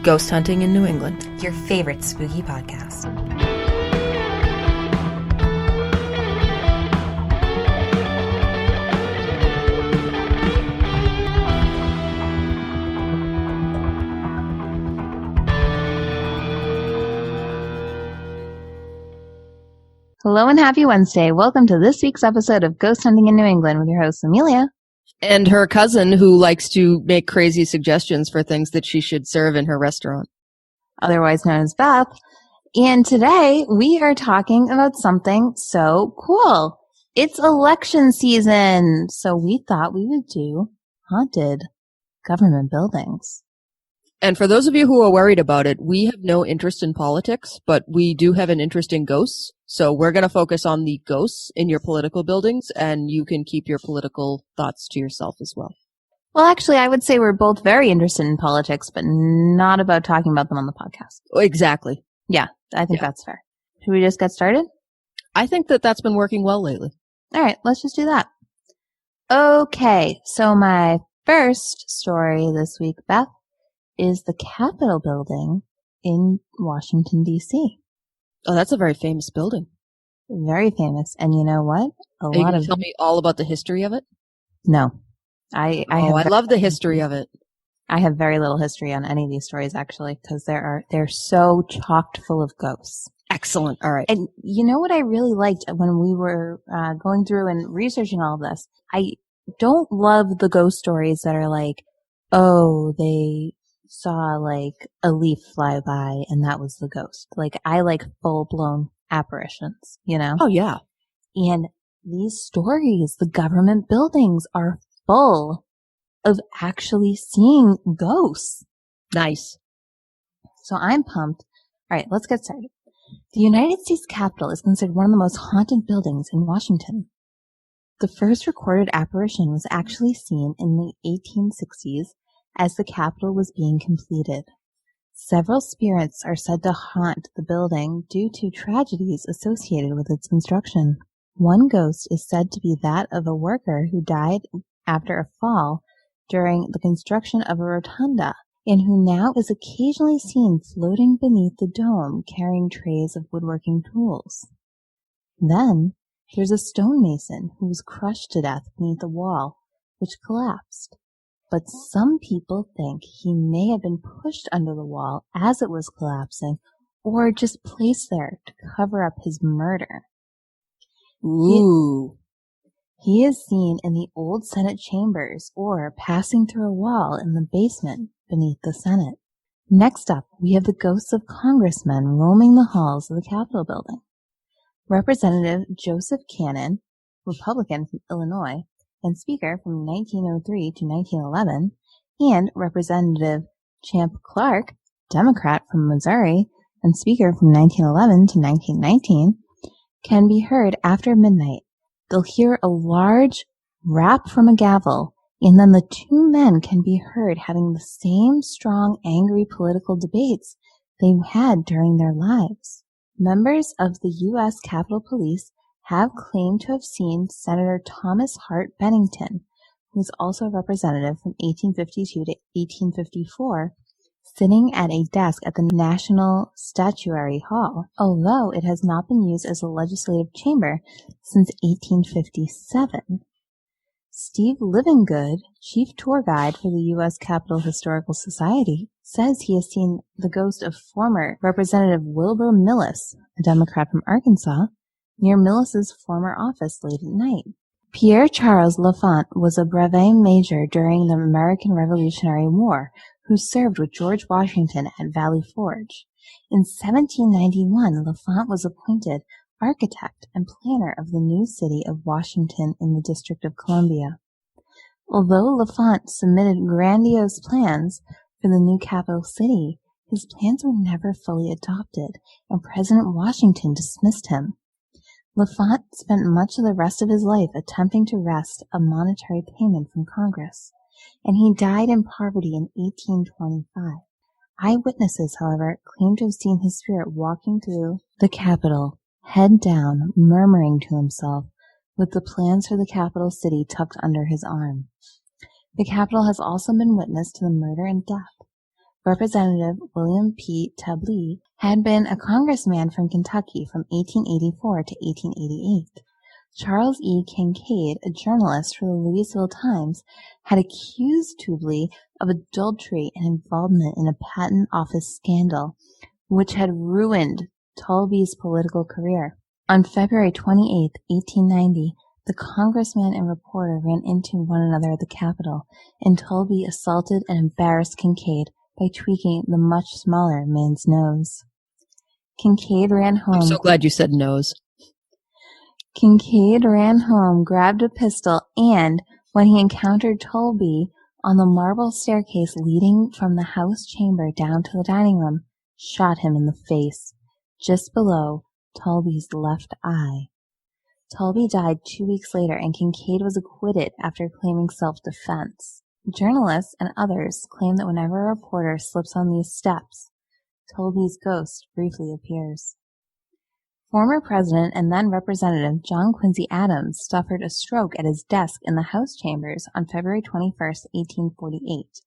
Ghost Hunting in New England, your favorite spooky podcast. Hello and happy Wednesday. Welcome to this week's episode of Ghost Hunting in New England with your host, Amelia. and her cousin who likes to make crazy suggestions for things that she should serve in her restaurant. Otherwise known as Beth. And today we are talking about something so cool. It's election season. So we thought we would do haunted government buildings. And for those of you who are worried about it, we have no interest in politics, but we do have an interest in ghosts. So we're going to focus on the ghosts in your political buildings, and you can keep your political thoughts to yourself as well. Well, actually, I would say we're both very interested in politics, but not about talking about them on the podcast. Exactly. Yeah, I think that's fair. Should we just get started? I think that that's been working well lately. All right, let's just do that. Okay, so my first story this week, Beth, is the Capitol building in Washington, D.C. Oh, that's a very famous building. Very famous. And you know what? Are you going to tell me all about the history of it? No. I love the history of it. I have very little history on any of these stories, actually, because they're so chocked full of ghosts. Excellent. All right. And you know what I really liked when we were going through and researching all of this? I don't love the ghost stories that are like, oh, they saw like a leaf fly by and that was the ghost. Like, I like full-blown apparitions, you know? Oh, yeah. And these stories, the government buildings are full of actually seeing ghosts. Nice. So I'm pumped. All right, let's get started. The United States Capitol is considered one of the most haunted buildings in Washington. The first recorded apparition was actually seen in the 1860s as the Capitol was being completed. Several spirits are said to haunt the building due to tragedies associated with its construction. One ghost is said to be that of a worker who died after a fall during the construction of a rotunda, and who now is occasionally seen floating beneath the dome carrying trays of woodworking tools. Then there's a stonemason who was crushed to death beneath the wall, which collapsed. But some people think he may have been pushed under the wall as it was collapsing, or just placed there to cover up his murder. Ooh. He is seen in the old Senate chambers or passing through a wall in the basement beneath the Senate. Next up, we have the ghosts of congressmen roaming the halls of the Capitol building. Representative Joseph Cannon, Republican from Illinois, and Speaker from 1903 to 1911, and Representative Champ Clark, Democrat from Missouri, and Speaker from 1911 to 1919, can be heard after midnight. They'll hear a large rap from a gavel, and then the two men can be heard having the same strong, angry political debates they had during their lives. Members of the U.S. Capitol Police have claimed to have seen Senator Thomas Hart Bennington, who was also a representative from 1852 to 1854, sitting at a desk at the National Statuary Hall, although it has not been used as a legislative chamber since 1857. Steve Livingood, chief tour guide for the U.S. Capitol Historical Society, says he has seen the ghost of former Representative Wilbur Millis, a Democrat from Arkansas, near Millis's former office late at night. Pierre Charles L'Enfant was a brevet major during the American Revolutionary War, who served with George Washington at Valley Forge. In 1791, L'Enfant was appointed architect and planner of the new city of Washington in the District of Columbia. Although L'Enfant submitted grandiose plans for the new capital city, his plans were never fully adopted, and President Washington dismissed him. L'Enfant spent much of the rest of his life attempting to wrest a monetary payment from Congress, and he died in poverty in 1825. Eyewitnesses, however, claim to have seen his spirit walking through the Capitol, head down, murmuring to himself, with the plans for the capital city tucked under his arm. The Capitol has also been witness to the murder and death Representative William P. Tablee had been a congressman from Kentucky from 1884 to 1888. Charles E. Kincaid, a journalist for the Louisville Times, had accused Tablee of adultery and involvement in a patent office scandal, which had ruined Tablee's political career. On February 28, 1890, the congressman and reporter ran into one another at the Capitol, and Tablee assaulted and embarrassed Kincaid by tweaking the much smaller man's nose. Kincaid ran home. I'm so glad you said nose. Kincaid ran home, grabbed a pistol, and, when he encountered Tablee on the marble staircase leading from the house chamber down to the dining room, shot him in the face, just below Tablee's left eye. Tablee died 2 weeks later, and Kincaid was acquitted after claiming self-defense. Journalists and others claim that whenever a reporter slips on these steps, Tablee's ghost briefly appears. Former President and then Representative John Quincy Adams suffered a stroke at his desk in the House chambers on February 21, 1848.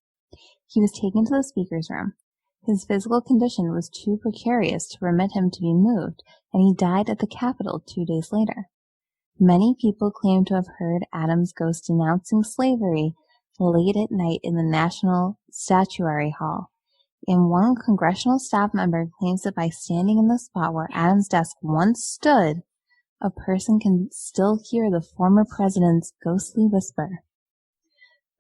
He was taken to the Speaker's room. His physical condition was too precarious to permit him to be moved, and he died at the Capitol 2 days later. Many people claim to have heard Adams' ghost denouncing slavery late at night in the National Statuary Hall. And one congressional staff member claims that by standing in the spot where Adams' desk once stood, a person can still hear the former president's ghostly whisper.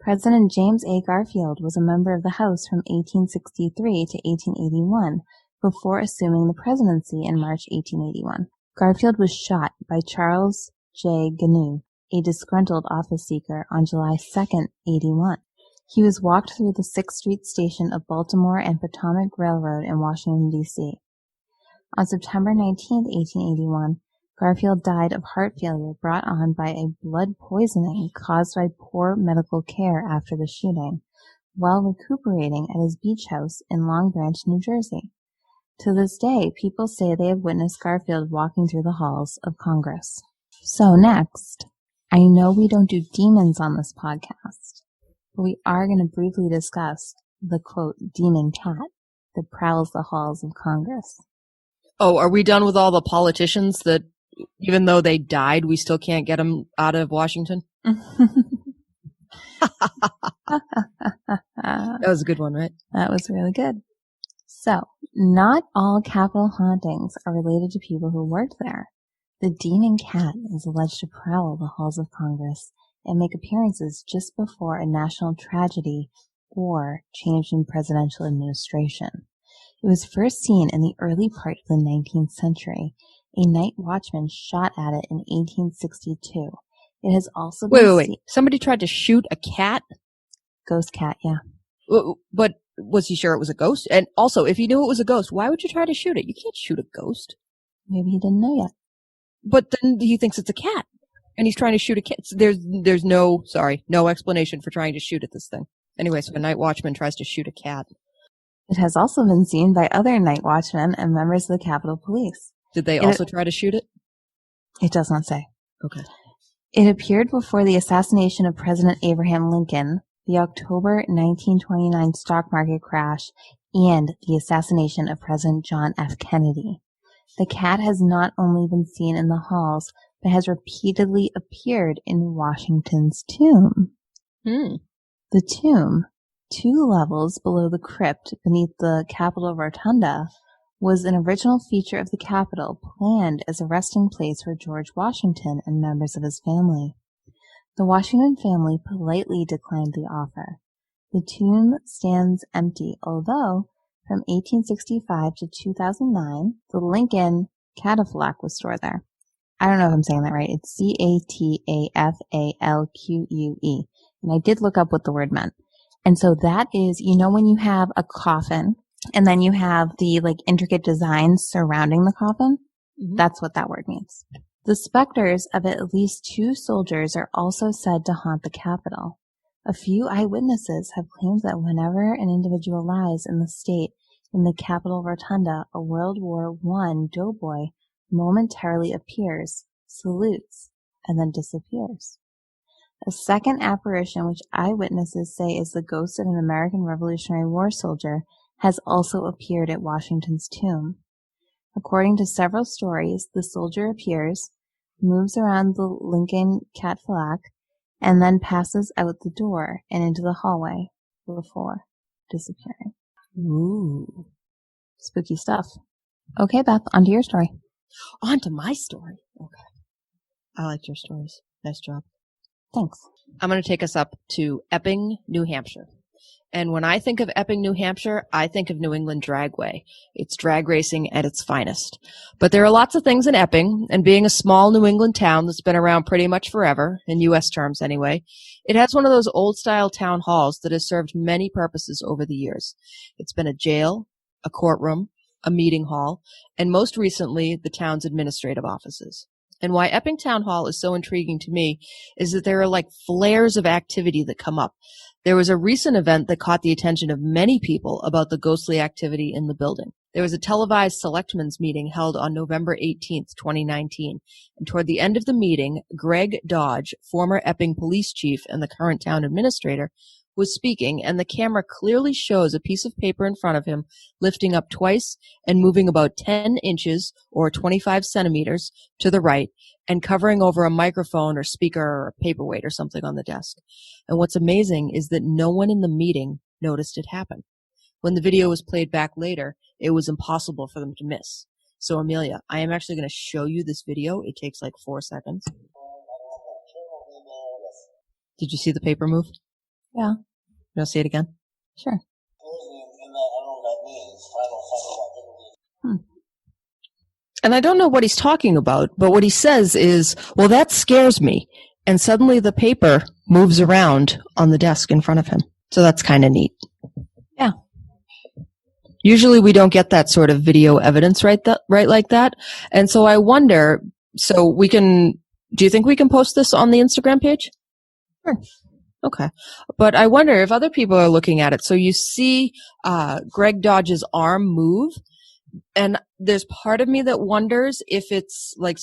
President James A. Garfield was a member of the House from 1863 to 1881 before assuming the presidency in March 1881. Garfield was shot by Charles J. Gnu, a disgruntled office seeker, on July 2, 1881. He was walked through the 6th Street station of Baltimore and Potomac Railroad in Washington, D.C. On September 19, 1881, Garfield died of heart failure brought on by a blood poisoning caused by poor medical care after the shooting, while recuperating at his beach house in Long Branch, New Jersey. To this day, people say they have witnessed Garfield walking through the halls of Congress. So next, I know we don't do demons on this podcast, but we are going to briefly discuss the, quote, demon cat that prowls the halls of Congress. Oh, are we done with all the politicians that, even though they died, we still can't get them out of Washington? That was a good one, right? That was really good. So, not all Capitol hauntings are related to people who worked there. The demon cat is alleged to prowl the halls of Congress and make appearances just before a national tragedy or change in presidential administration. It was first seen in the early part of the 19th century. A night watchman shot at it in 1862. It has also been Wait. Somebody tried to shoot a cat? Ghost cat, yeah. But was he sure it was a ghost? And also, if you knew it was a ghost, why would you try to shoot it? You can't shoot a ghost. Maybe he didn't know yet. But then he thinks it's a cat. And he's trying to shoot a cat. There's no explanation for trying to shoot at this thing. Anyway, so a night watchman tries to shoot a cat. It has also been seen by other night watchmen and members of the Capitol Police. Did they also try to shoot it? It does not say. Okay. It appeared before the assassination of President Abraham Lincoln, the October 1929 stock market crash, and the assassination of President John F. Kennedy. The cat has not only been seen in the halls, but has repeatedly appeared in Washington's tomb. The tomb, 2 levels below the crypt beneath the Capitol Rotunda, was an original feature of the Capitol planned as a resting place for George Washington and members of his family. The Washington family politely declined the offer. The tomb stands empty, although from 1865 to 2009, the Lincoln catafalque was stored there. I don't know if I'm saying that right. It's C-A-T-A-F-A-L-Q-U-E. And I did look up what the word meant. And so that is, when you have a coffin and then you have the intricate designs surrounding the coffin, that's what that word means. The specters of at least 2 soldiers are also said to haunt the Capitol. A few eyewitnesses have claimed that whenever an individual lies in the state in the Capitol Rotunda, a World War I doughboy momentarily appears, salutes, and then disappears. A second apparition, which eyewitnesses say is the ghost of an American Revolutionary War soldier, has also appeared at Washington's tomb. According to several stories, the soldier appears, moves around the Lincoln catafalque, and then passes out the door and into the hallway before disappearing. Ooh. Spooky stuff. Okay, Beth, on to your story. On to my story. Okay. I liked your stories. Nice job. Thanks. I'm going to take us up to Epping, New Hampshire. And when I think of Epping, New Hampshire, I think of New England Dragway. It's drag racing at its finest. But there are lots of things in Epping, and being a small New England town that's been around pretty much forever, in U.S. terms anyway, it has one of those old-style town halls that has served many purposes over the years. It's been a jail, a courtroom, a meeting hall, and most recently, the town's administrative offices. And why Epping Town Hall is so intriguing to me is that there are like flares of activity that come up. There was a recent event that caught the attention of many people about the ghostly activity in the building. There was a televised selectmen's meeting held on November 18th, 2019. And toward the end of the meeting, Greg Dodge, former Epping police chief and the current town administrator, was speaking, and the camera clearly shows a piece of paper in front of him lifting up twice and moving about 10 inches or 25 centimeters to the right and covering over a microphone or speaker or a paperweight or something on the desk. And what's amazing is that no one in the meeting noticed it happen. When the video was played back later, it was impossible for them to miss. So Amelia, I am actually going to show you this video. It takes like 4 seconds. Did you see the paper move? Yeah. You want to see it again? Sure. And I don't know what he's talking about, but what he says is, well, that scares me. And suddenly the paper moves around on the desk in front of him. So that's kind of neat. Yeah. Usually we don't get that sort of video evidence right like that. And so I wonder, do you think we can post this on the Instagram page? Sure. Okay. But I wonder if other people are looking at it. So you see Greg Dodge's arm move, and there's part of me that wonders if it's like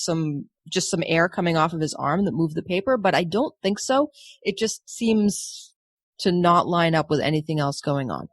just some air coming off of his arm that moved the paper, but I don't think so. It just seems to not line up with anything else going on.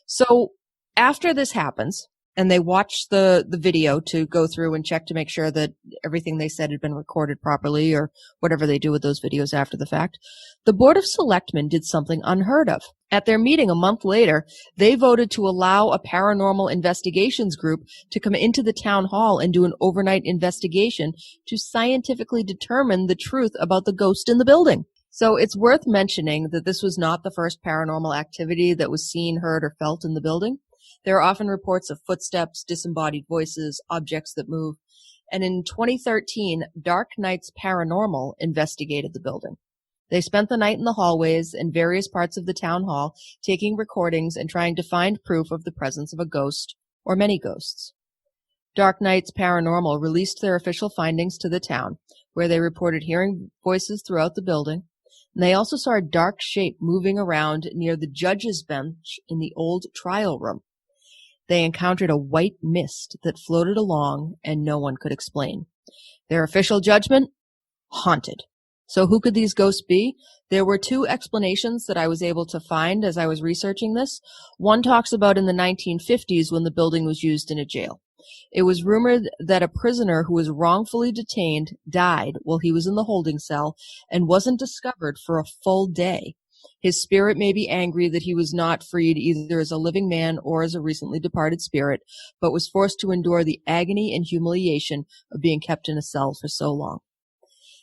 So after this happens, and they watch the video to go through and check to make sure that everything they said had been recorded properly or whatever they do with those videos after the fact, the Board of Selectmen did something unheard of. At their meeting a month later, they voted to allow a paranormal investigations group to come into the town hall and do an overnight investigation to scientifically determine the truth about the ghost in the building. So it's worth mentioning that this was not the first paranormal activity that was seen, heard, or felt in the building. There are often reports of footsteps, disembodied voices, objects that move. And in 2013, Dark Nights Paranormal investigated the building. They spent the night in the hallways and various parts of the town hall, taking recordings and trying to find proof of the presence of a ghost or many ghosts. Dark Nights Paranormal released their official findings to the town, where they reported hearing voices throughout the building. And they also saw a dark shape moving around near the judge's bench in the old trial room. They encountered a white mist that floated along and no one could explain. Their official judgment? Haunted. So who could these ghosts be? There were two explanations that I was able to find as I was researching this. One talks about in the 1950s when the building was used in a jail. It was rumored that a prisoner who was wrongfully detained died while he was in the holding cell and wasn't discovered for a full day. His spirit may be angry that he was not freed either as a living man or as a recently departed spirit, but was forced to endure the agony and humiliation of being kept in a cell for so long.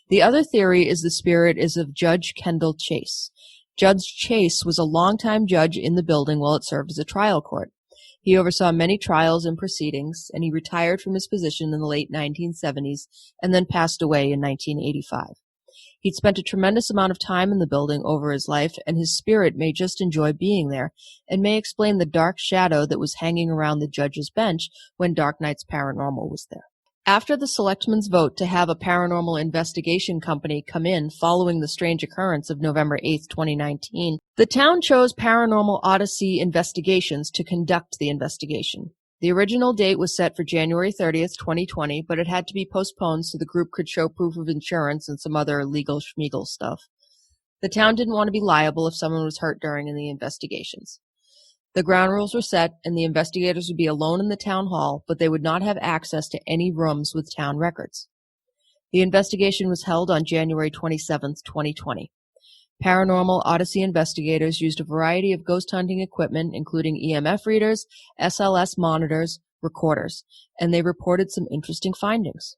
The other theory is the spirit is of Judge Kendall Chase. Judge Chase was a longtime judge in the building while it served as a trial court. He oversaw many trials and proceedings, and he retired from his position in the late 1970s and then passed away in 1985. He'd spent a tremendous amount of time in the building over his life, and his spirit may just enjoy being there and may explain the dark shadow that was hanging around the judge's bench when Dark Nights Paranormal was there. After the selectmen's vote to have a paranormal investigation company come in following the strange occurrence of November 8th, 2019, the town chose Paranormal Odyssey Investigations to conduct the investigation. The original date was set for January 30th, 2020, but it had to be postponed so the group could show proof of insurance and some other legal schmeagle stuff. The town didn't want to be liable if someone was hurt during the investigations. The ground rules were set, and the investigators would be alone in the town hall, but they would not have access to any rooms with town records. The investigation was held on January 27, 2020. Paranormal Odyssey investigators used a variety of ghost hunting equipment, including EMF readers, SLS monitors, recorders, and they reported some interesting findings.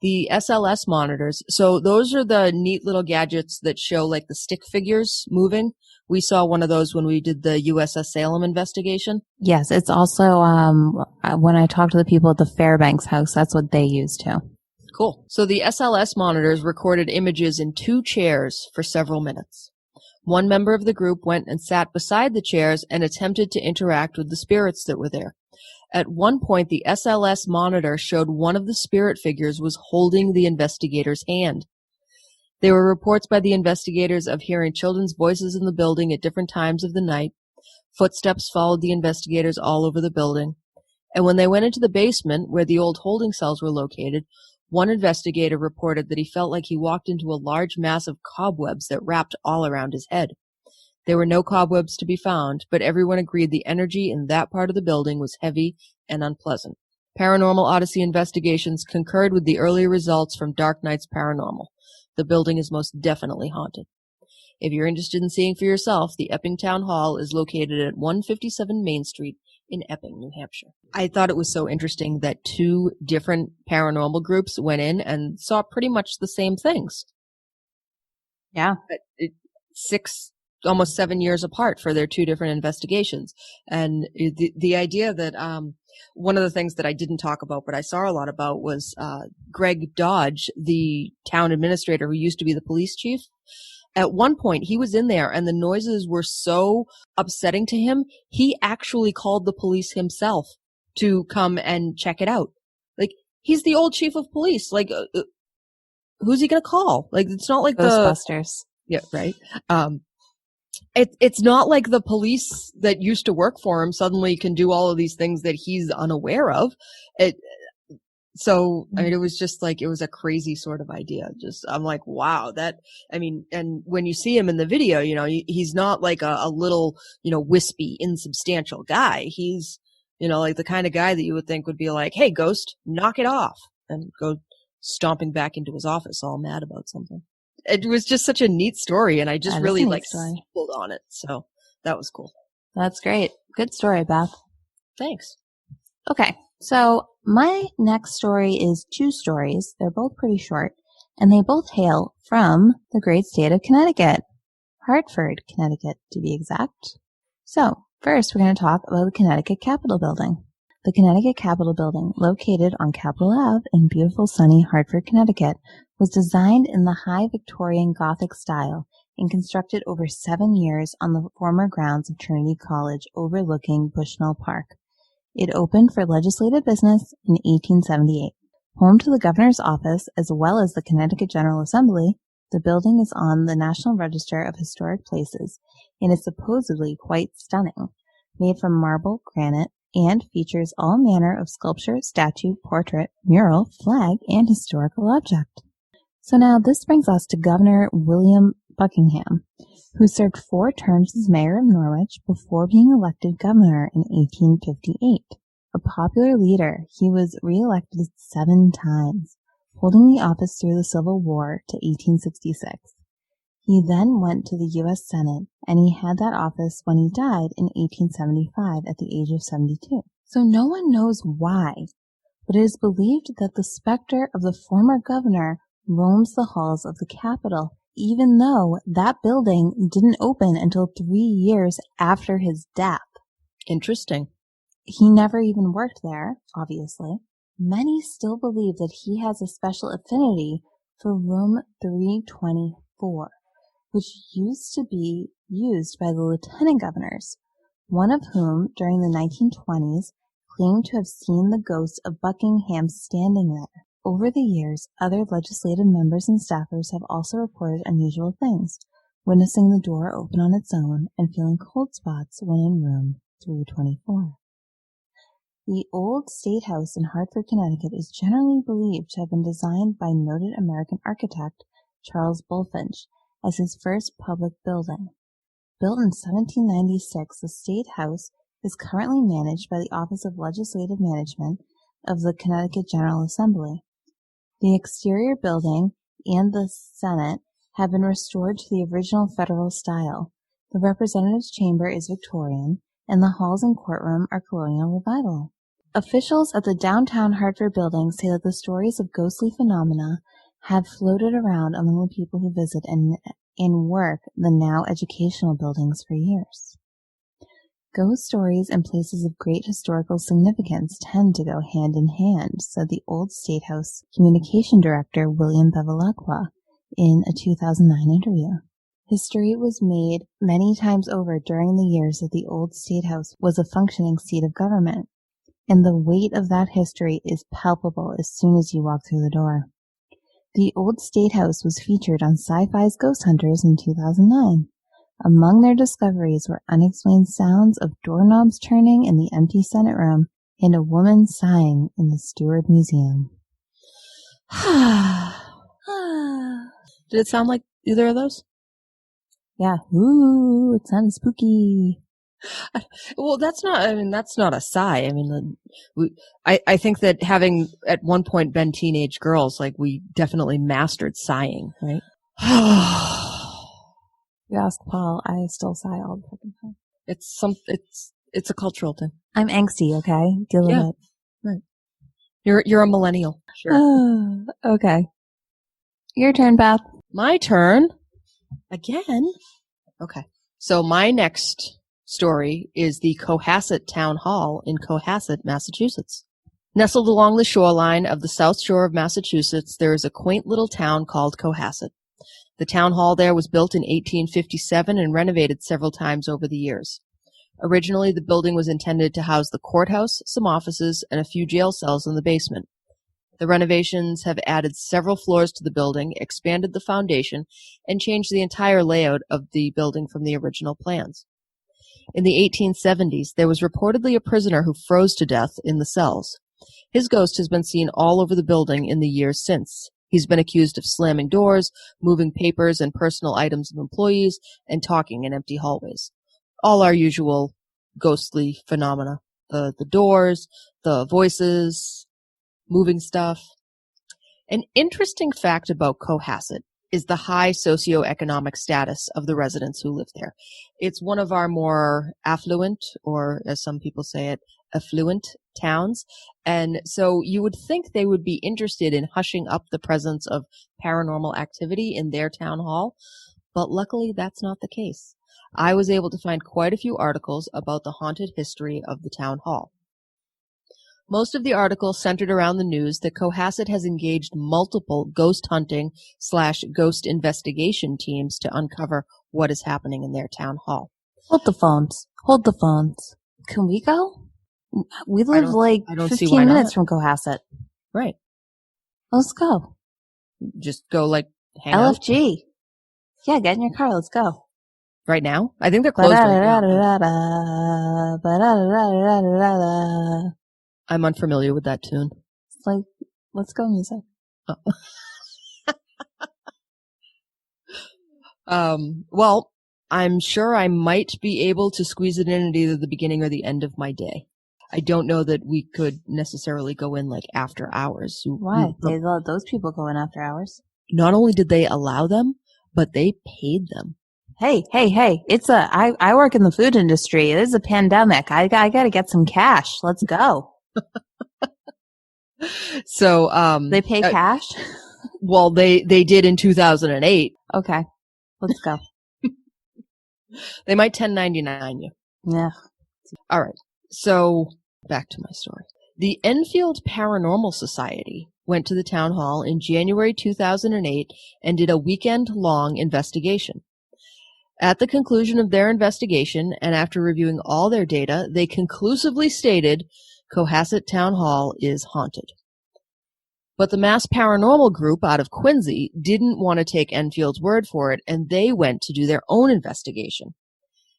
The SLS monitors, so those are the neat little gadgets that show like the stick figures moving. We saw one of those when we did the USS Salem investigation. Yes, it's also when I talked to the people at the Fairbanks house, that's what they use too. Cool. So the SLS monitors recorded images in 2 chairs for several minutes. One member of the group went and sat beside the chairs and attempted to interact with the spirits that were there. At one point, the SLS monitor showed one of the spirit figures was holding the investigator's hand. There were reports by the investigators of hearing children's voices in the building at different times of the night. Footsteps followed the investigators all over the building. And when they went into the basement, where the old holding cells were located, one investigator reported that he felt like he walked into a large mass of cobwebs that wrapped all around his head. There were no cobwebs to be found, but everyone agreed the energy in that part of the building was heavy and unpleasant. Paranormal Odyssey investigations concurred with the earlier results from Dark Nights Paranormal. The building is most definitely haunted. If you're interested in seeing for yourself, the Epping Town Hall is located at 157 Main Street in Epping, New Hampshire. I thought it was so interesting that 2 different paranormal groups went in and saw pretty much the same things. Yeah. Almost 7 years apart for their 2 different investigations. And the idea that one of the things that I didn't talk about, but I saw a lot about, was Greg Dodge, the town administrator who used to be the police chief. At one point, he was in there and the noises were so upsetting to him, he actually called the police himself to come and check it out. Like, he's the old chief of police. Like, who's he going to call? Like, it's not like Ghostbusters. Yeah, right. It's not like the police that used to work for him suddenly can do all of these things that he's unaware of. So, I mean, it was just like, it was a crazy sort of idea. I'm like, wow, and when you see him in the video, he's not like a little, wispy, insubstantial guy. He's, like the kind of guy that you would think would be like, hey, ghost, knock it off, and go stomping back into his office all mad about something. It was just such a neat story, and I just really stumbled on it. So that was cool. That's great. Good story, Beth. Thanks. Okay. So my next story is 2 stories. They're both pretty short, and they both hail from the great state of Connecticut. Hartford, Connecticut, to be exact. So first, we're going to talk about the Connecticut Capitol Building. The Connecticut Capitol Building, located on Capitol Ave in beautiful sunny Hartford, Connecticut, was designed in the high Victorian Gothic style and constructed over 7 years on the former grounds of Trinity College overlooking Bushnell Park. It opened for legislative business in 1878. Home to the governor's office as well as the Connecticut General Assembly, the building is on the National Register of Historic Places and is supposedly quite stunning, made from marble, granite, and features all manner of sculpture, statue, portrait, mural, flag, and historical object. So now this brings us to Governor William Buckingham, who served 4 terms as mayor of Norwich before being elected governor in 1858. A popular leader, he was re-elected 7 times, holding the office through the Civil War to 1866. He then went to the U.S. Senate, and he had that office when he died in 1875 at the age of 72. So no one knows why, but it is believed that the specter of the former governor roams the halls of the Capitol, even though that building didn't open until 3 years after his death. Interesting. He never even worked there, obviously. Many still believe that he has a special affinity for room 324, which used to be used by the lieutenant governors, one of whom, during the 1920s, claimed to have seen the ghost of Buckingham standing there. Over the years, other legislative members and staffers have also reported unusual things, witnessing the door open on its own and feeling cold spots when in room 324. The old State House in Hartford, Connecticut is generally believed to have been designed by noted American architect Charles Bulfinch as his first public building. Built in 1796, the State House is currently managed by the Office of Legislative Management of the Connecticut General Assembly. The exterior building and the Senate have been restored to the original federal style. The Representatives' Chamber is Victorian, and the halls and courtroom are colonial revival. Officials at the downtown Hartford building say that the stories of ghostly phenomena have floated around among the people who visit and work the now educational buildings for years. Ghost stories and places of great historical significance tend to go hand in hand, said the Old State House Communication Director William Bevilacqua in a 2009 interview. History was made many times over during the years that the Old State House was a functioning seat of government, and the weight of that history is palpable as soon as you walk through the door. The Old State House was featured on Sci-Fi's Ghost Hunters in 2009. Among their discoveries were unexplained sounds of doorknobs turning in the empty Senate room and a woman sighing in the Stewart Museum. Did it sound like either of those? Yeah. Ooh, it sounds spooky. Well, that's not a sigh. I think that having at one point been teenage girls, like, we definitely mastered sighing, right? You ask Paul, I still sigh all the fucking time. It's a cultural thing. I'm angsty, okay? Deal with it. Right. You're a millennial. Sure. Okay. Your turn, Beth. My turn? Again? Okay. So my next story is the Cohassett Town Hall in Cohassett, Massachusetts. Nestled along the shoreline of the South Shore of Massachusetts, there is a quaint little town called Cohassett. The town hall there was built in 1857 and renovated several times over the years. Originally, the building was intended to house the courthouse, some offices, and a few jail cells in the basement. The renovations have added several floors to the building, expanded the foundation, and changed the entire layout of the building from the original plans. In the 1870s, there was reportedly a prisoner who froze to death in the cells. His ghost has been seen all over the building in the years since. He's been accused of slamming doors, moving papers and personal items of employees, and talking in empty hallways. All our usual ghostly phenomena. The doors, the voices, moving stuff. An interesting fact about Cohassett is the high socioeconomic status of the residents who live there. It's one of our more affluent, or as some people say it, affluent towns. And so you would think they would be interested in hushing up the presence of paranormal activity in their town hall, but luckily that's not the case. I was able to find quite a few articles about the haunted history of the town hall. Most of the articles centered around the news that Cohassett has engaged multiple ghost hunting / ghost investigation teams to uncover what is happening in their town hall. Hold the phones. Can we go? We live like 15 minutes from Cohassett. Right. Let's go. Just go, like, hang out? LFG. Yeah, get in your car. Let's go. Right now? I think they're closed right now. I'm unfamiliar with that tune. It's like, let's go music. Oh. Well, I'm sure I might be able to squeeze it in at either the beginning or the end of my day. I don't know that we could necessarily go in, like, after hours. Why? They let those people go in after hours. Not only did they allow them, but they paid them. Hey, I work in the food industry. This is a pandemic. I gotta get some cash. Let's go. So, they pay cash? Well, they did in 2008. Okay. Let's go. They might 1099 you. Yeah. All right. So, back to my story. The Enfield Paranormal Society went to the town hall in January 2008 and did a weekend-long investigation. At the conclusion of their investigation, and after reviewing all their data, they conclusively stated Cohassett Town Hall is haunted. But the Mass Paranormal Group out of Quincy didn't want to take Enfield's word for it, and they went to do their own investigation.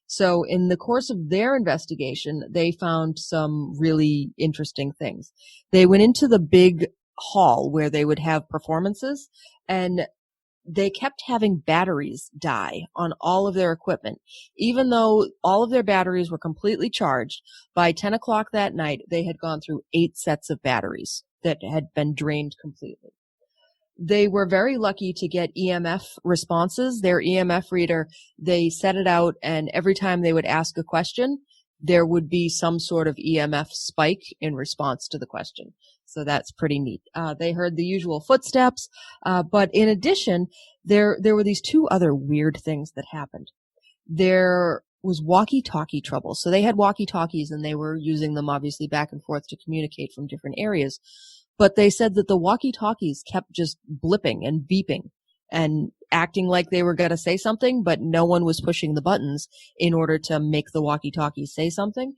So in the course of their investigation, they found some really interesting things. They went into the big hall where they would have performances, and they kept having batteries die on all of their equipment. Even though all of their batteries were completely charged, by 10 o'clock that night, they had gone through 8 sets of batteries that had been drained completely. They were very lucky to get EMF responses. Their EMF reader, they set it out, and every time they would ask a question, there would be some sort of EMF spike in response to the question. So that's pretty neat. They heard the usual footsteps, but in addition, there were these 2 other weird things that happened. There was walkie-talkie trouble. So they had walkie-talkies, and they were using them obviously back and forth to communicate from different areas. But they said that the walkie-talkies kept just blipping and beeping and acting like they were going to say something, but no one was pushing the buttons in order to make the walkie-talkies say something.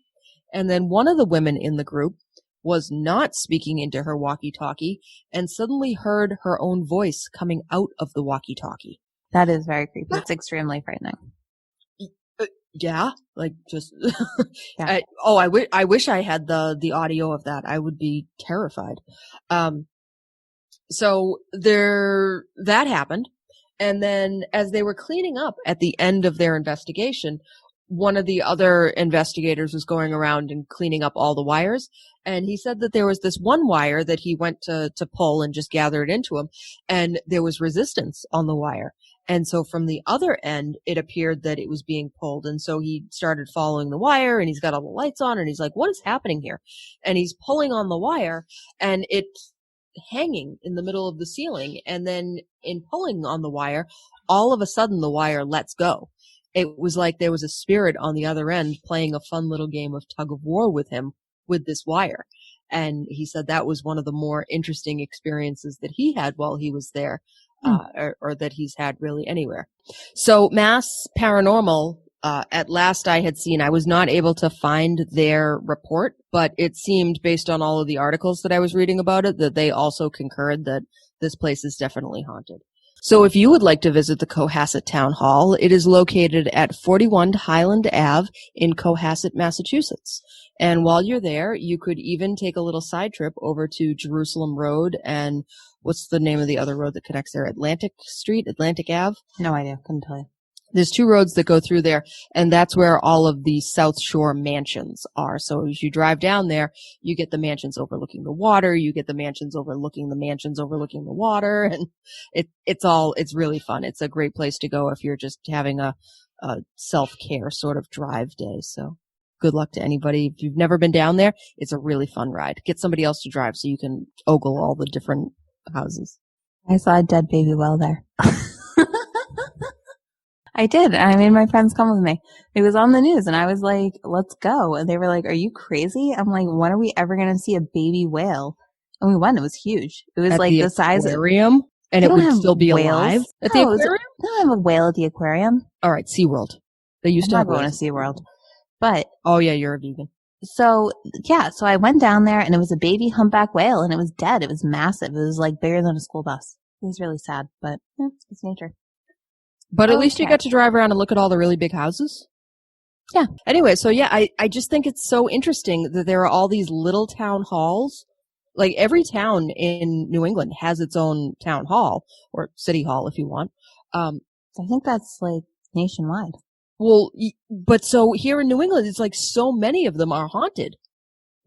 And then one of the women in the group was not speaking into her walkie-talkie and suddenly heard her own voice coming out of the walkie-talkie. That is very creepy. It's extremely frightening. Yeah, like just, Yeah. I wish I had the audio of that. I would be terrified. So that happened. And then as they were cleaning up at the end of their investigation, one of the other investigators was going around and cleaning up all the wires. And he said that there was this one wire that he went to pull and just gather it into him. And there was resistance on the wire. And so from the other end, it appeared that it was being pulled. And so he started following the wire, and he's got all the lights on, and he's like, what is happening here? And he's pulling on the wire, and it's hanging in the middle of the ceiling. And then in pulling on the wire, all of a sudden the wire lets go. It was like there was a spirit on the other end playing a fun little game of tug of war with him with this wire. And he said that was one of the more interesting experiences that he had while he was there. Or that he's had really anywhere. So Mass Paranormal, at last I had seen, I was not able to find their report, but it seemed based on all of the articles that I was reading about it that they also concurred that this place is definitely haunted. So if you would like to visit the Cohassett Town Hall, it is located at 41 Highland Ave in Cohassett, Massachusetts. And while you're there, you could even take a little side trip over to Jerusalem Road and what's the name of the other road that connects there? Atlantic Ave? No idea. Couldn't tell you. There's 2 roads that go through there, and that's where all of the South Shore mansions are. So as you drive down there, you get the mansions overlooking the water, you get the mansions overlooking the water, and it's really fun. It's a great place to go if you're just having a self-care sort of drive day. So good luck to anybody. If you've never been down there, it's a really fun ride. Get somebody else to drive so you can ogle all the different houses. I saw a dead baby well there. I did. I made my friends come with me. It was on the news, and I was like, let's go. And they were like, are you crazy? I'm like, when are we ever going to see a baby whale? And we went. It was huge. It was at like the size of aquarium, and it would still be alive at the aquarium? They don't have a whale at the aquarium. All right, SeaWorld. They used to have going to SeaWorld. But oh yeah, you're a vegan. So yeah, so I went down there, and it was a baby humpback whale, and it was dead. It was massive. It was like bigger than a school bus. It was really sad, but yeah, it's nature. But at least you got to drive around and look at all the really big houses. Yeah. Anyway, so yeah, I just think it's so interesting that there are all these little town halls. Like every town in New England has its own town hall or city hall if you want. I think that's like nationwide. Well, but so here in New England, it's like so many of them are haunted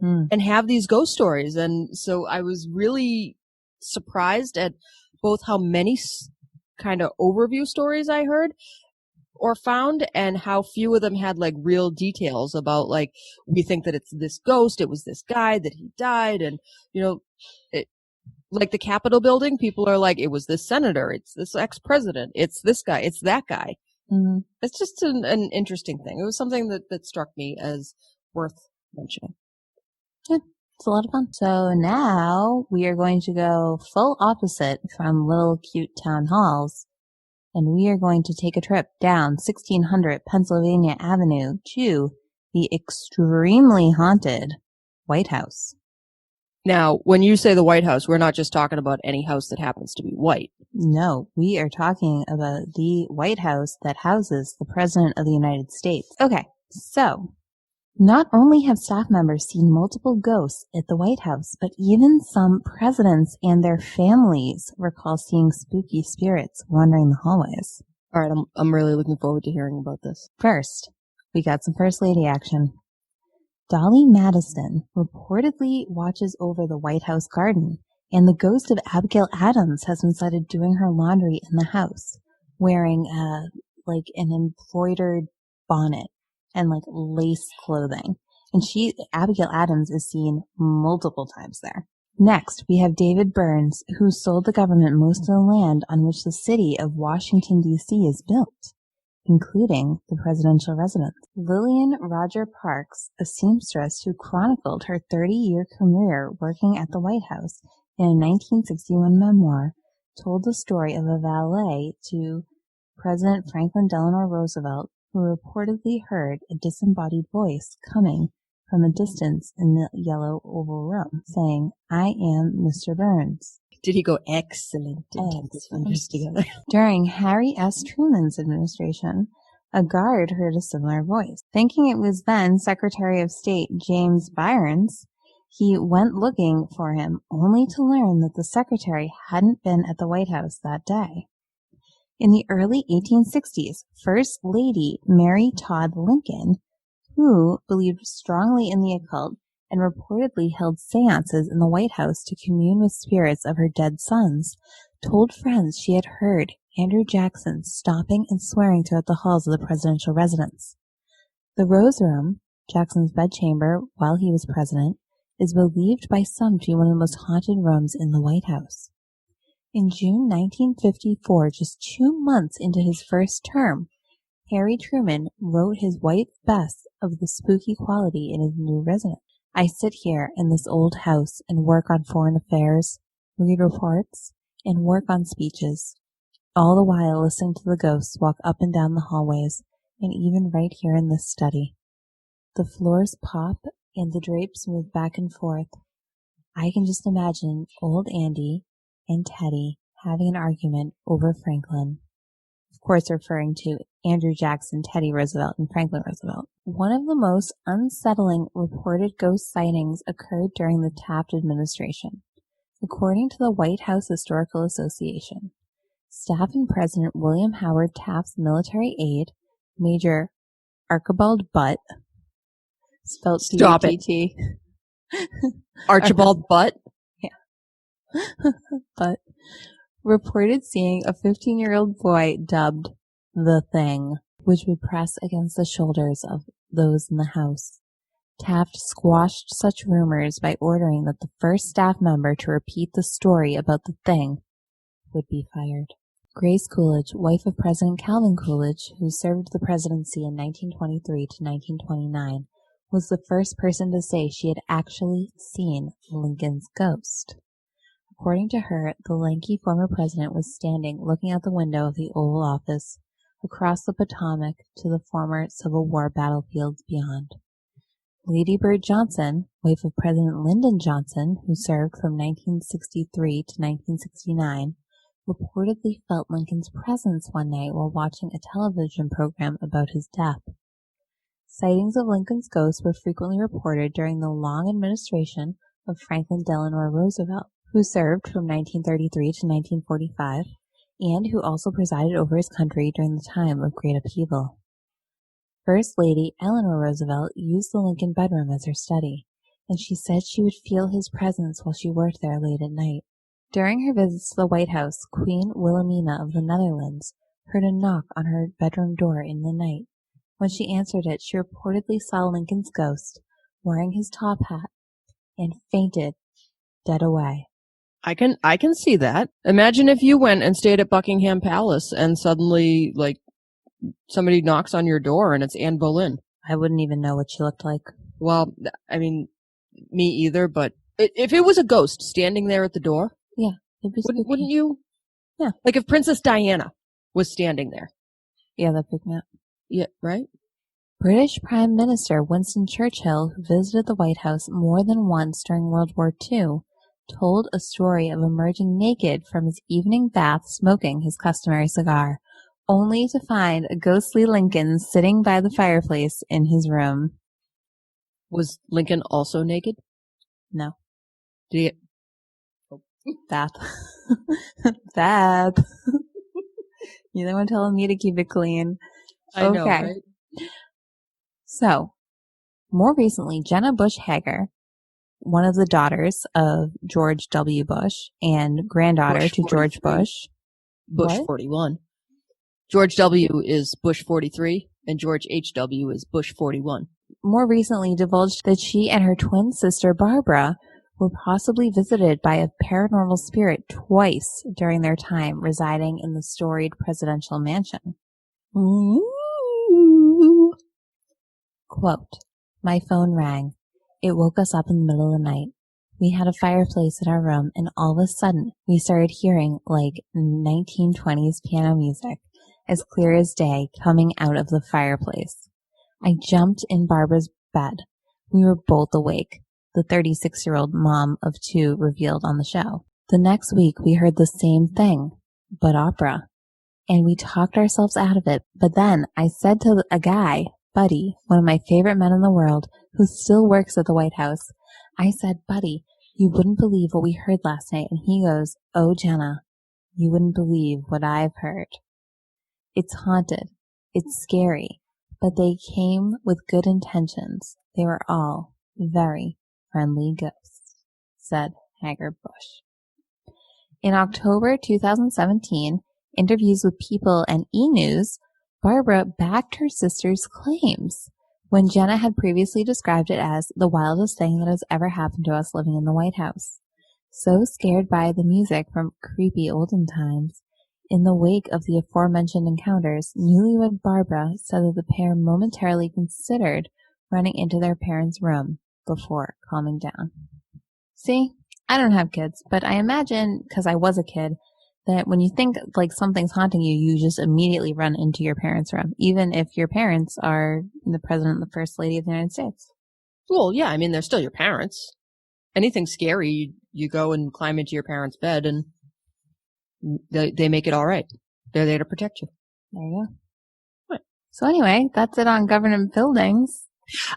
and have these ghost stories. And so I was really surprised at both how many kind of overview stories I heard or found and how few of them had like real details about like, we think that it's this ghost. It was this guy that he died. And, you know, like the Capitol building, people are like, it was this senator. It's this ex-president. It's this guy. It's that guy. Mm-hmm. It's just an interesting thing. It was something that struck me as worth mentioning. Yeah, it's a lot of fun. So now we are going to go full opposite from little cute town halls, and we are going to take a trip down 1600 Pennsylvania Avenue to the extremely haunted White House. Now, when you say the White House, we're not just talking about any house that happens to be white. No, we are talking about the White House that houses the President of the United States. Okay, so Not only have staff members seen multiple ghosts at the White House, but even some presidents and their families recall seeing spooky spirits wandering the hallways. All right, I'm really looking forward to hearing about this. First, we got some First Lady action. Dolly Madison reportedly watches over the White House garden, and the ghost of Abigail Adams has been sighted doing her laundry in the house, wearing an embroidered bonnet and lace clothing. And Abigail Adams is seen multiple times there. Next, we have David Burns, who sold the government most of the land on which the city of Washington, D.C. is built, including the presidential residence. Lillian Roger Parks, a seamstress who chronicled her 30-year career working at the White House in a 1961 memoir, told the story of a valet to President Franklin Delano Roosevelt, who reportedly heard a disembodied voice coming from a distance in the yellow Oval Room, saying, "I am Mr. Burns." Did he go excellent and keep his fingers together? During Harry S. Truman's administration, a guard heard a similar voice. Thinking it was then Secretary of State James Byrnes, he went looking for him, only to learn that the secretary hadn't been at the White House that day. In the early 1860s, First Lady Mary Todd Lincoln, who believed strongly in the occult and reportedly held seances in the White House to commune with spirits of her dead sons, told friends she had heard Andrew Jackson stopping and swearing throughout the halls of the presidential residence. The Rose Room, Jackson's bedchamber while he was president, is believed by some to be one of the most haunted rooms in the White House. In June 1954, just 2 months into his first term, Harry Truman wrote his wife best of the spooky quality in his new residence. "I sit here in this old house and work on foreign affairs, read reports, and work on speeches, all the while listening to the ghosts walk up and down the hallways, and even right here in this study. The floors pop and the drapes move back and forth. I can just imagine old Andy and Teddy having an argument over Franklin." Of course, referring to Andrew Jackson, Teddy Roosevelt, and Franklin Roosevelt. One of the most unsettling reported ghost sightings occurred during the Taft administration. According to the White House Historical Association, staff and President William Howard Taft's military aide, Major Archibald Butt, spelled Stop B-U-T-T. Archibald Butt? Yeah. Butt reported seeing a 15-year-old boy dubbed the Thing, which would press against the shoulders of those in the house. Taft squashed such rumors by ordering that the first staff member to repeat the story about the Thing would be fired. Grace Coolidge, wife of President Calvin Coolidge, who served the presidency in 1923 to 1929, was the first person to say she had actually seen Lincoln's ghost. According to her, the lanky former president was standing looking out the window of the Oval Office across the Potomac to the former Civil War battlefields beyond. Lady Bird Johnson, wife of President Lyndon Johnson, who served from 1963 to 1969, reportedly felt Lincoln's presence one night while watching a television program about his death. Sightings of Lincoln's ghost were frequently reported during the long administration of Franklin Delano Roosevelt, who served from 1933 to 1945, and who also presided over his country during the time of great upheaval. First Lady Eleanor Roosevelt used the Lincoln bedroom as her study, and she said she would feel his presence while she worked there late at night. During her visits to the White House, Queen Wilhelmina of the Netherlands heard a knock on her bedroom door in the night. When she answered it, she reportedly saw Lincoln's ghost wearing his top hat and fainted dead away. I can see that. Imagine if you went and stayed at Buckingham Palace and suddenly, somebody knocks on your door and it's Anne Boleyn. I wouldn't even know what she looked like. Well, I mean, me either, but if it was a ghost standing there at the door, yeah, it'd be wouldn't you? Yeah. Like if Princess Diana was standing there. Yeah, that'd freak me out. Yeah, right? British Prime Minister Winston Churchill, who visited the White House more than once during World War II, told a story of emerging naked from his evening bath smoking his customary cigar, only to find a ghostly Lincoln sitting by the fireplace in his room. Was Lincoln also naked? No. Did Beth. Beth. You're the one telling me to keep it clean. I know, right? So, more recently, Jenna Bush Hager, one of the daughters of George W. Bush and granddaughter Bush to George 43. Bush. Bush What? 41. George W. is Bush 43, and George H.W. is Bush 41. More recently divulged that she and her twin sister Barbara were possibly visited by a paranormal spirit twice during their time residing in the storied presidential mansion. Ooh. Quote, "My phone rang. It woke us up in the middle of the night. We had a fireplace in our room, and all of a sudden, we started hearing like 1920s piano music, as clear as day, coming out of the fireplace. I jumped in Barbara's bed. We were both awake," the 36-year-old mom of two revealed on the show. "The next week, we heard the same thing, but opera. And we talked ourselves out of it. But then I said to a guy, Buddy, one of my favorite men in the world, who still works at the White House, I said, Buddy, you wouldn't believe what we heard last night." And he goes, "Oh, Jenna, you wouldn't believe what I've heard. It's haunted. It's scary. But they came with good intentions. They were all very friendly ghosts," said Hager Bush. In October 2017, interviews with People and E! News, Barbara backed her sister's claims when Jenna had previously described it as the wildest thing that has ever happened to us living in the White House. So scared by the music from creepy olden times, in the wake of the aforementioned encounters, newlywed Barbara said that the pair momentarily considered running into their parents' room before calming down. See, I don't have kids, but I imagine, because I was a kid, that when you think like something's haunting you, you just immediately run into your parents' room, even if your parents are the president and the first lady of the United States. Well, yeah, I mean, they're still your parents. Anything scary, you go and climb into your parents' bed, and they make it all right. They're there to protect you. There you go. Right. So anyway, that's it on government buildings.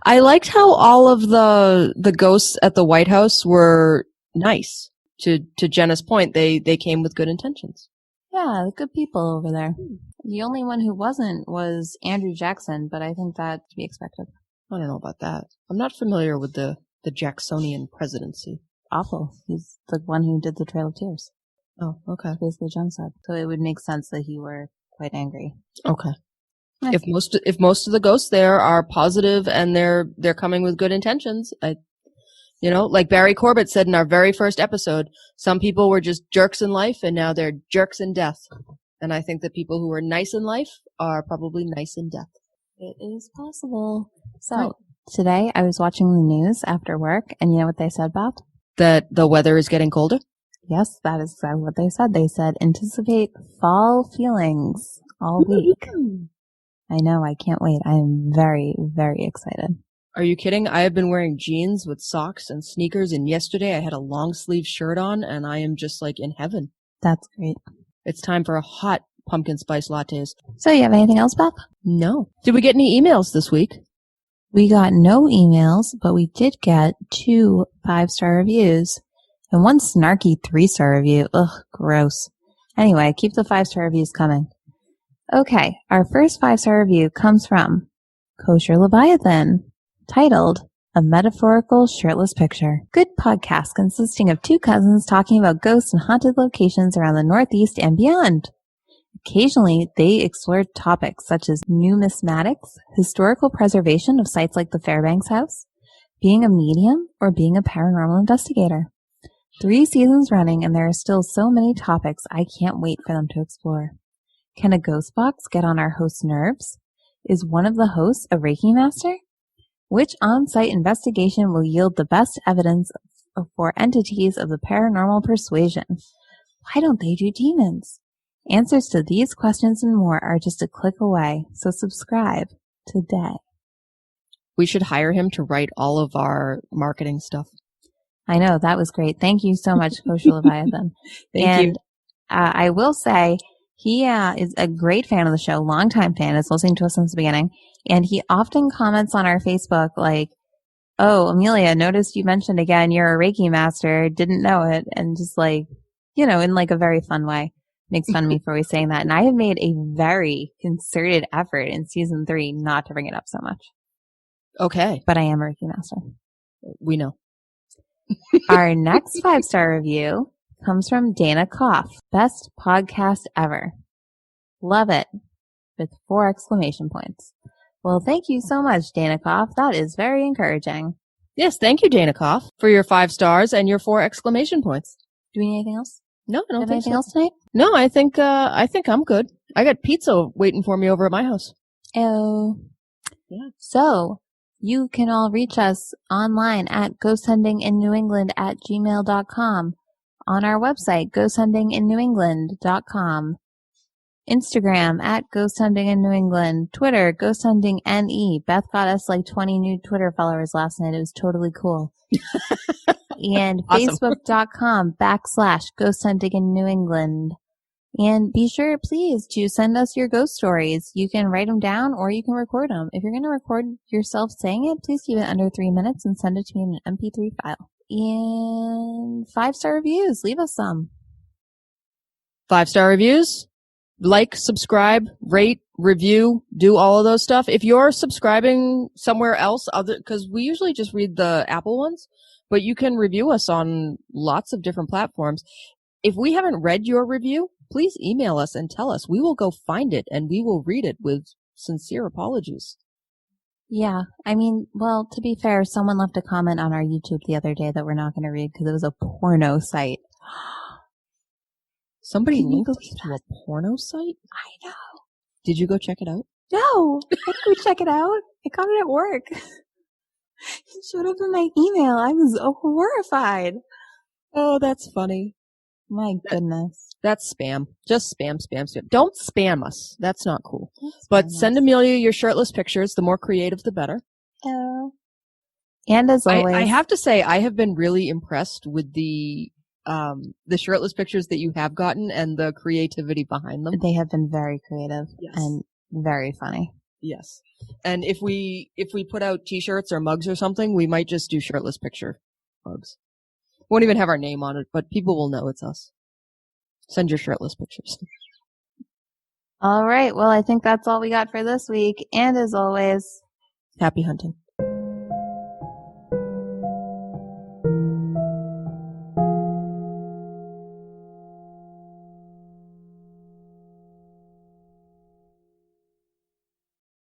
I liked how all of the ghosts at the White House were nice. To Jenna's point, they came with good intentions. Yeah, good people over there. The only one who wasn't was Andrew Jackson, but I think that's to be expected. I don't know about that. I'm not familiar with the Jacksonian presidency. Awful. He's the one who did the Trail of Tears. Oh, okay. It's basically genocide. So it would make sense that he were quite angry. Okay. Nice. If most of the ghosts there are positive and they're coming with good intentions, like Barry Corbett said in our very first episode, some people were just jerks in life and now they're jerks in death. And I think that people who are nice in life are probably nice in death. It is possible. So Right. Today I was watching the news after work, and you know what they said, Bob? That the weather is getting colder? Yes, that is exactly what they said. They said anticipate fall feelings all week. I know, I can't wait. I am very, very excited. Are you kidding? I have been wearing jeans with socks and sneakers, and yesterday I had a long sleeve shirt on, and I am just like in heaven. That's great. It's time for a hot pumpkin spice lattes. So you have anything else, Beth? No. Did we get any emails this week? We got no emails, but we did get 2 5-star reviews and 1 snarky 3-star review. Ugh, gross. Anyway, keep the 5-star reviews coming. Okay, our first 5-star review comes from Kosher Leviathan, titled A Metaphorical Shirtless Picture. Good podcast consisting of 2 cousins talking about ghosts and haunted locations around the Northeast and beyond. Occasionally, they explore topics such as numismatics, historical preservation of sites like the Fairbanks House, being a medium, or being a paranormal investigator. 3 seasons running, and there are still so many topics I can't wait for them to explore. Can a ghost box get on our host's nerves? Is one of the hosts a Reiki master? Which on-site investigation will yield the best evidence for entities of the paranormal persuasion? Why don't they do demons? Answers to these questions and more are just a click away, so subscribe today. We should hire him to write all of our marketing stuff. I know, that was great. Thank you so much, Kosher Leviathan. Thank you. I will say, he is a great fan of the show, longtime fan, is listening to us since the beginning, and he often comments on our Facebook, like, Oh, Amelia, noticed you mentioned again you're a Reiki master. Didn't know it. And just like, in like a very fun way. Makes fun of me for always saying that. And I have made a very concerted effort in season 3 not to bring it up so much. Okay. But I am a Reiki master. We know. Our next 5-star review comes from Dana Koff. Best podcast ever. Love it. With 4 exclamation points. Well, thank you so much, Dana Koff. That is very encouraging. Yes, thank you, Dana Koff, for your 5 stars and your 4 exclamation points. Do we need anything else? No, I don't think anything so. else tonight? No, I think I'm good. I got pizza waiting for me over at my house. Oh. Yeah. So, you can all reach us online at ghosthuntinginnewengland@gmail.com, on our website, ghosthuntinginnewengland.com, Instagram at ghosthuntinginnewengland, Twitter, ghosthuntingNE. Beth got us like 20 new Twitter followers last night. It was totally cool. And Awesome. Facebook.com/ghosthuntinginnewengland. And be sure, please, to send us your ghost stories. You can write them down or you can record them. If you're going to record yourself saying it, please keep it under 3 minutes and send it to me in an MP3 file. And 5-star reviews. Leave us some. 5-star reviews. Like, subscribe, rate, review, do all of those stuff. If you're subscribing somewhere else, because we usually just read the Apple ones, but you can review us on lots of different platforms. If we haven't read your review, please email us and tell us. We will go find it and we will read it with sincere apologies. Yeah. I mean, well, to be fair, someone left a comment on our YouTube the other day that we're not going to read because it was a porno site. Somebody linked to a porno site? I know. Did you go check it out? No. I didn't go check it out. I got it at work. It showed up in my email. I was horrified. Oh, that's funny. My goodness. That's spam. Just spam. Don't spam us. That's not cool. But send Amelia your shirtless pictures. The more creative, the better. Oh. And as always, I have to say, I have been really impressed with the shirtless pictures that you have gotten and the creativity behind them. They have been very creative. Yes. And very funny. Yes. And if we put out t-shirts or mugs or something, we might just do shirtless picture mugs. Won't even have our name on it, but people will know it's us. Send your shirtless pictures. All right. Well, I think that's all we got for this week. And as always, happy hunting.